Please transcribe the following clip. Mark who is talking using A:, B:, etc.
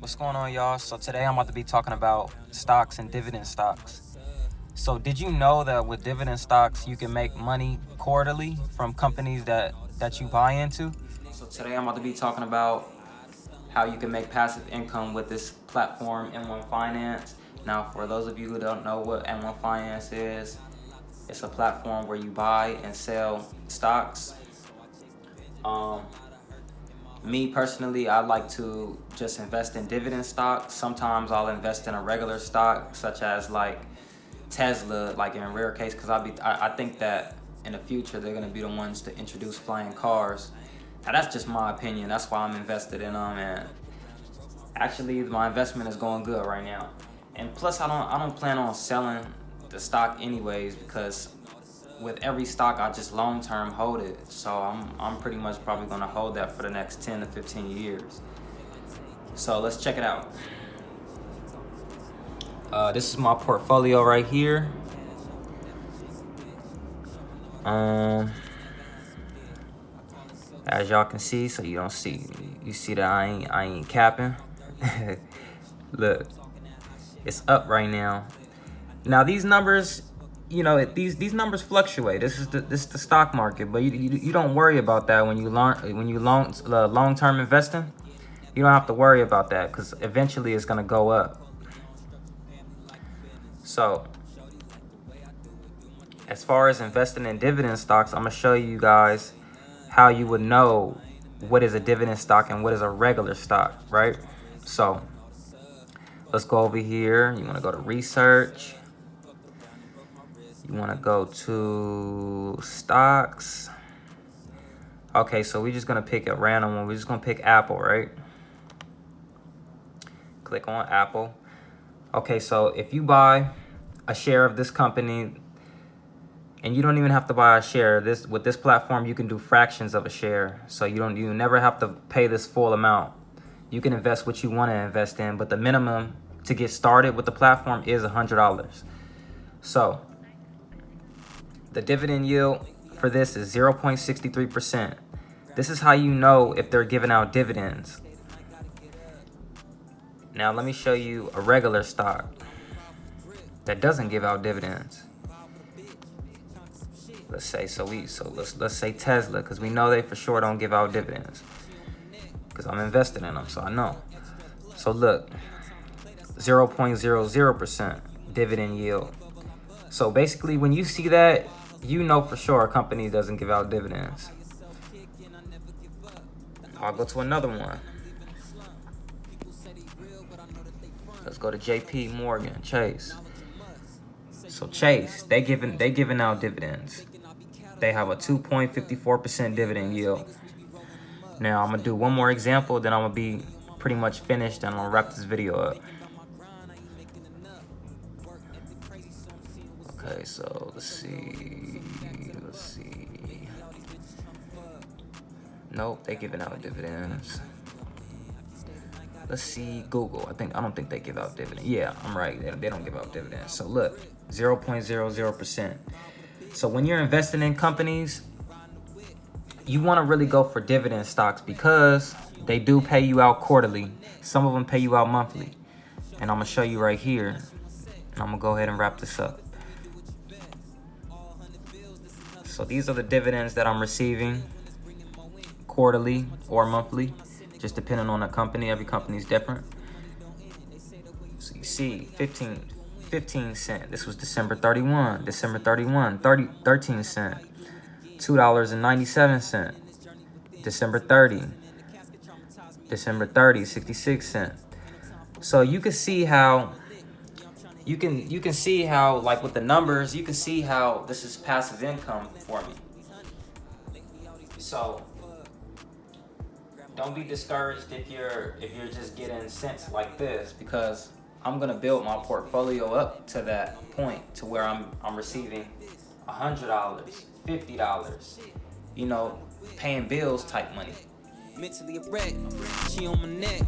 A: What's going on, y'all? So today I'm about to be talking about stocks and dividend stocks. So did you know that with dividend stocks you can make money quarterly from companies that you buy into? So today I'm about to be talking about how you can make passive income with this platform, M1 Finance. Now, for those of you who don't know what M1 Finance is, it's a platform where you buy and sell stocks. Me personally, I like to just invest in dividend stocks. Sometimes I'll invest in a regular stock, such as like Tesla, like in a rare case, because I think that in the future they're gonna be the ones to introduce flying cars. Now that's just my opinion. That's why I'm invested in them, and actually my investment is going good right now. And plus, I don't plan on selling the stock anyways, because with every stock I just long term hold it. So I'm pretty much probably gonna hold that for the next 10 to 15 years. So let's check it out. This is my portfolio right here. As y'all can see, so you see that I ain't capping. Look, it's up right now. Now these numbers, these numbers fluctuate. This is the stock market, but you don't worry about that when you long term investing. You don't have to worry about that because eventually it's gonna go up. So as far as investing in dividend stocks, I'm gonna show you guys how you would know what is a dividend stock and what is a regular stock, right? So let's go over here. You want to go to research. You want to go to stocks. Okay, so we're just going to pick a random one. We're just going to pick Apple, right? Click on Apple. Okay, so if you buy a share of this company, and you don't even have to buy a share. With this platform, you can do fractions of a share. So you never have to pay this full amount. You can invest what you want to invest in, but the minimum to get started with the platform is $100. So the dividend yield for this is 0.63%. This is how you know if they're giving out dividends. Now let me show you a regular stock that doesn't give out dividends. Let's say Tesla, because we know they for sure don't give out dividends, because I'm invested in them, so I know. So look, 0.00% dividend yield. So basically, when you see that, you know for sure a company doesn't give out dividends. I'll go to another one. Let's go to JP Morgan Chase. So Chase, they giving out dividends. They have a 2.54% dividend yield. Now I'm gonna do one more example, then I'm gonna be pretty much finished, and I'm gonna wrap this video up. Okay, so let's see. Nope, they giving out dividends. Let's see, Google. I don't think they give out dividends. Yeah, I'm right. They don't give out dividends. So look, 0.00%. So when you're investing in companies, you want to really go for dividend stocks because they do pay you out quarterly. Some of them pay you out monthly. And I'm going to show you right here. And I'm going to go ahead and wrap this up. So these are the dividends that I'm receiving quarterly or monthly, just depending on the company. Every company is different. So you see 15 cents. This was December 31, 13 cents. $2.97. December 30, 66 cents. So you can see how you can see how, like, with the numbers, you can see how this is passive income for me. So don't be discouraged if you're just getting cents like this, because I'm gonna build my portfolio up to that point to where I'm receiving $100, $50, paying bills type money. Mentally a wreck, she on my neck.